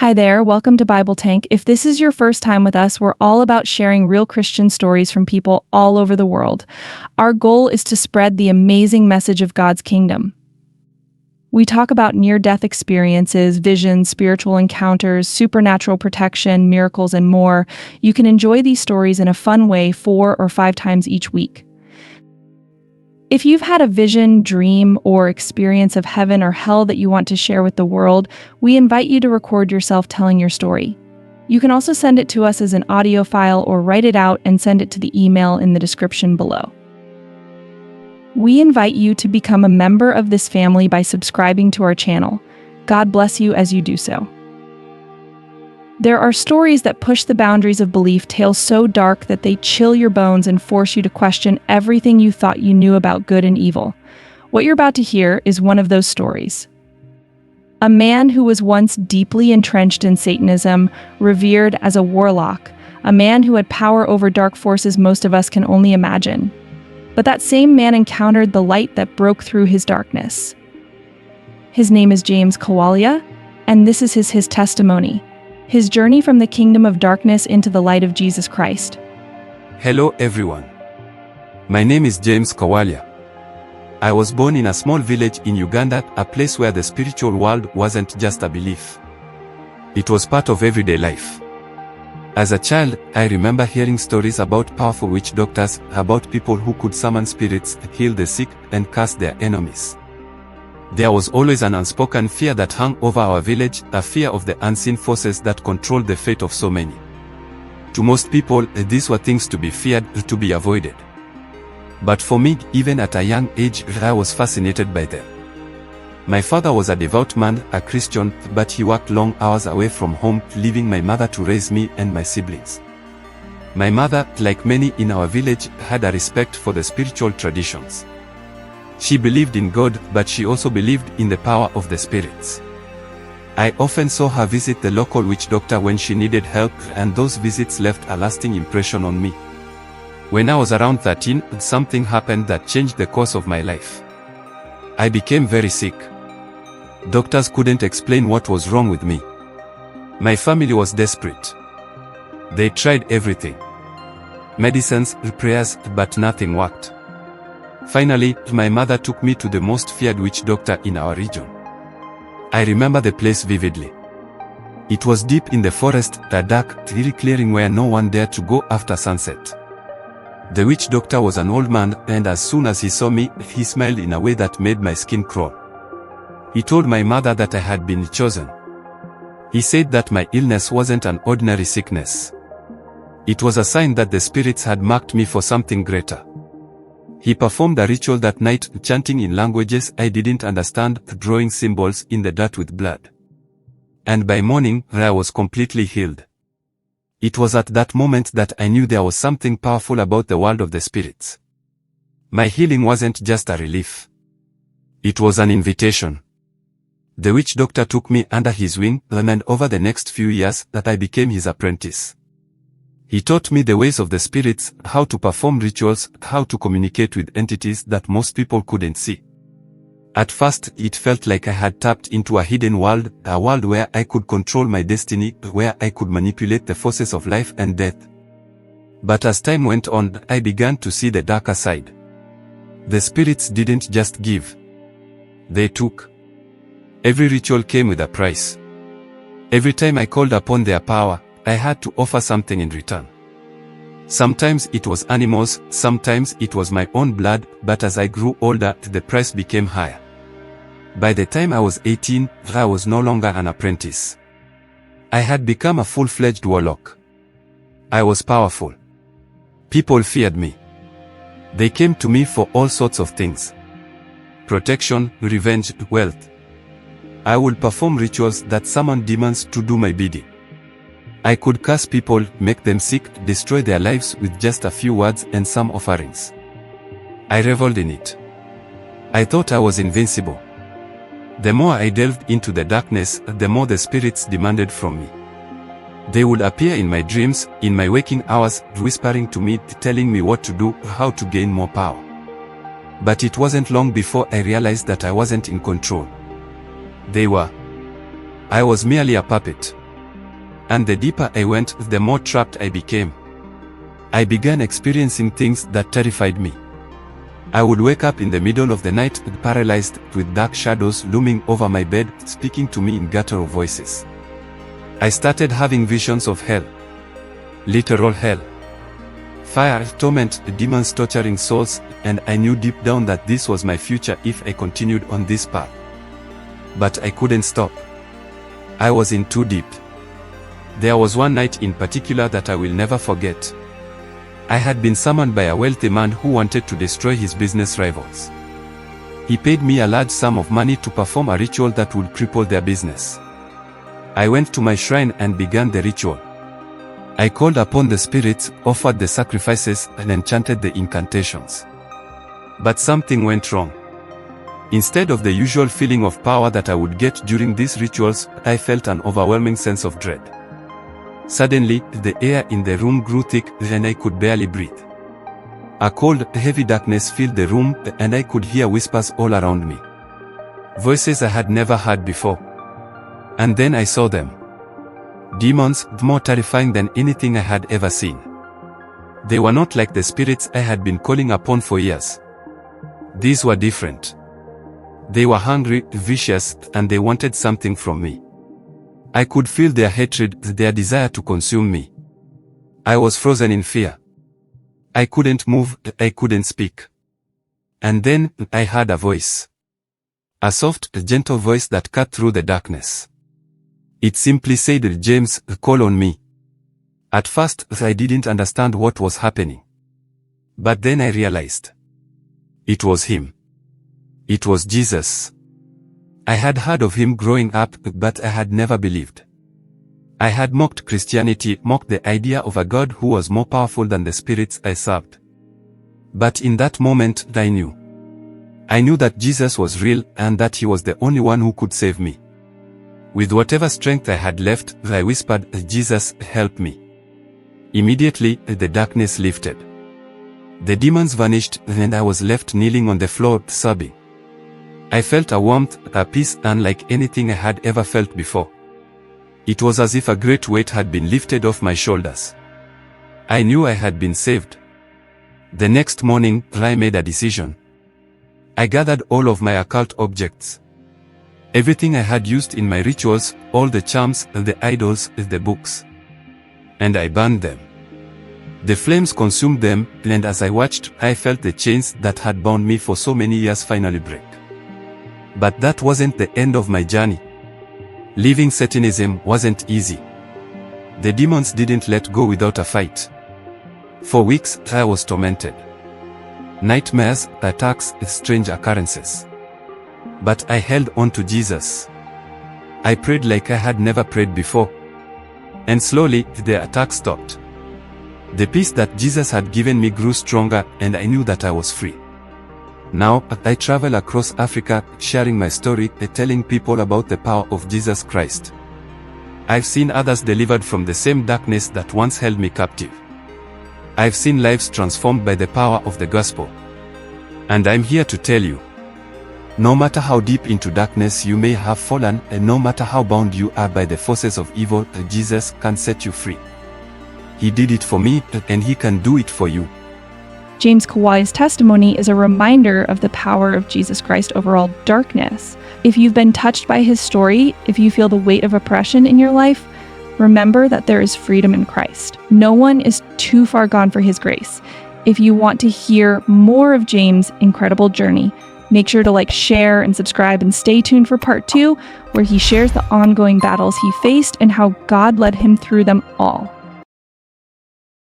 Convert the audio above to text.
Hi there, welcome to Bible Tank. If this is your first time with us, we're all about sharing real Christian stories from people all over the world. Our goal is to spread the amazing message of God's kingdom. We talk about near-death experiences, visions, spiritual encounters, supernatural protection, miracles, and more. You can enjoy these stories in a fun way 4 or 5 times each week. If you've had a vision, dream, or experience of heaven or hell that you want to share with the world, we invite you to record yourself telling your story. You can also send it to us as an audio file or write it out and send it to the email in the description below. We invite you to become a member of this family by subscribing to our channel. God bless you as you do so. There are stories that push the boundaries of belief, tales so dark that they chill your bones and force you to question everything you thought you knew about good and evil. What you're about to hear is one of those stories. A man who was once deeply entrenched in Satanism, revered as a warlock, a man who had power over dark forces most of us can only imagine. But that same man encountered the light that broke through his darkness. His name is James Kawalya, and this is his testimony. His journey from the kingdom of darkness into the light of Jesus Christ. Hello everyone. My name is James Kawalya. I was born in a small village in Uganda, a place where the spiritual world wasn't just a belief. It was part of everyday life. As a child, I remember hearing stories about powerful witch doctors, about people who could summon spirits, heal the sick, and curse their enemies. There was always an unspoken fear that hung over our village, a fear of the unseen forces that controlled the fate of so many. To most people, these were things to be feared, to be avoided. But for me, even at a young age, I was fascinated by them. My father was a devout man, a Christian, but he worked long hours away from home, leaving my mother to raise me and my siblings. My mother, like many in our village, had a respect for the spiritual traditions. She believed in God, but she also believed in the power of the spirits. I often saw her visit the local witch doctor when she needed help, and those visits left a lasting impression on me. When I was around 13, something happened that changed the course of my life. I became very sick. Doctors couldn't explain what was wrong with me. My family was desperate. They tried everything. Medicines, prayers, but nothing worked. Finally, my mother took me to the most feared witch doctor in our region. I remember the place vividly. It was deep in the forest, a dark, eerie clearing where no one dared to go after sunset. The witch doctor was an old man, and as soon as he saw me, he smiled in a way that made my skin crawl. He told my mother that I had been chosen. He said that my illness wasn't an ordinary sickness. It was a sign that the spirits had marked me for something greater. He performed a ritual that night, chanting in languages I didn't understand, drawing symbols in the dirt with blood. And by morning, I was completely healed. It was at that moment that I knew there was something powerful about the world of the spirits. My healing wasn't just a relief. It was an invitation. The witch doctor took me under his wing, and over the next few years, that I became his apprentice. He taught me the ways of the spirits, how to perform rituals, how to communicate with entities that most people couldn't see. At first, it felt like I had tapped into a hidden world, a world where I could control my destiny, where I could manipulate the forces of life and death. But as time went on, I began to see the darker side. The spirits didn't just give. They took. Every ritual came with a price. Every time I called upon their power, I had to offer something in return. Sometimes it was animals, sometimes it was my own blood, but as I grew older, the price became higher. By the time I was 18, I was no longer an apprentice. I had become a full-fledged warlock. I was powerful. People feared me. They came to me for all sorts of things. Protection, revenge, wealth. I would perform rituals that summoned demons to do my bidding. I could curse people, make them sick, destroy their lives with just a few words and some offerings. I reveled in it. I thought I was invincible. The more I delved into the darkness, the more the spirits demanded from me. They would appear in my dreams, in my waking hours, whispering to me, telling me what to do, how to gain more power. But it wasn't long before I realized that I wasn't in control. They were. I was merely a puppet. And the deeper I went, the more trapped I became. I began experiencing things that terrified me. I would wake up in the middle of the night, paralyzed, with dark shadows looming over my bed, speaking to me in guttural voices. I started having visions of hell. Literal hell. Fire, torment, demons torturing souls, and I knew deep down that this was my future if I continued on this path. But I couldn't stop. I was in too deep. There was one night in particular that I will never forget. I had been summoned by a wealthy man who wanted to destroy his business rivals. He paid me a large sum of money to perform a ritual that would cripple their business. I went to my shrine and began the ritual. I called upon the spirits, offered the sacrifices, and enchanted the incantations. But something went wrong. Instead of the usual feeling of power that I would get during these rituals, I felt an overwhelming sense of dread. Suddenly, the air in the room grew thick and I could barely breathe. A cold, heavy darkness filled the room and I could hear whispers all around me. Voices I had never heard before. And then I saw them. Demons, more terrifying than anything I had ever seen. They were not like the spirits I had been calling upon for years. These were different. They were hungry, vicious, and they wanted something from me. I could feel their hatred, their desire to consume me. I was frozen in fear. I couldn't move, I couldn't speak. And then, I heard a voice. A soft, gentle voice that cut through the darkness. It simply said, "James, call on me." At first, I didn't understand what was happening. But then I realized. It was him. It was Jesus. I had heard of him growing up, but I had never believed. I had mocked Christianity, mocked the idea of a God who was more powerful than the spirits I served. But in that moment, I knew. I knew that Jesus was real and that he was the only one who could save me. With whatever strength I had left, I whispered, "Jesus, help me." Immediately, the darkness lifted. The demons vanished and I was left kneeling on the floor, sobbing. I felt a warmth, a peace unlike anything I had ever felt before. It was as if a great weight had been lifted off my shoulders. I knew I had been saved. The next morning, I made a decision. I gathered all of my occult objects. Everything I had used in my rituals, all the charms, the idols, the books. And I burned them. The flames consumed them, and as I watched, I felt the chains that had bound me for so many years finally break. But that wasn't the end of my journey. Leaving Satanism wasn't easy. The demons didn't let go without a fight. For weeks, I was tormented. Nightmares, attacks, strange occurrences. But I held on to Jesus. I prayed like I had never prayed before. And slowly, the attacks stopped. The peace that Jesus had given me grew stronger, and I knew that I was free. Now, I travel across Africa, sharing my story, telling people about the power of Jesus Christ. I've seen others delivered from the same darkness that once held me captive. I've seen lives transformed by the power of the gospel. And I'm here to tell you, no matter how deep into darkness you may have fallen, and no matter how bound you are by the forces of evil, Jesus can set you free. He did it for me, and he can do it for you. James Kawalya's testimony is a reminder of the power of Jesus Christ over all darkness. If you've been touched by his story, if you feel the weight of oppression in your life, remember that there is freedom in Christ. No one is too far gone for his grace. If you want to hear more of James' incredible journey, make sure to like, share, and subscribe, and stay tuned for part 2, where he shares the ongoing battles he faced and how God led him through them all.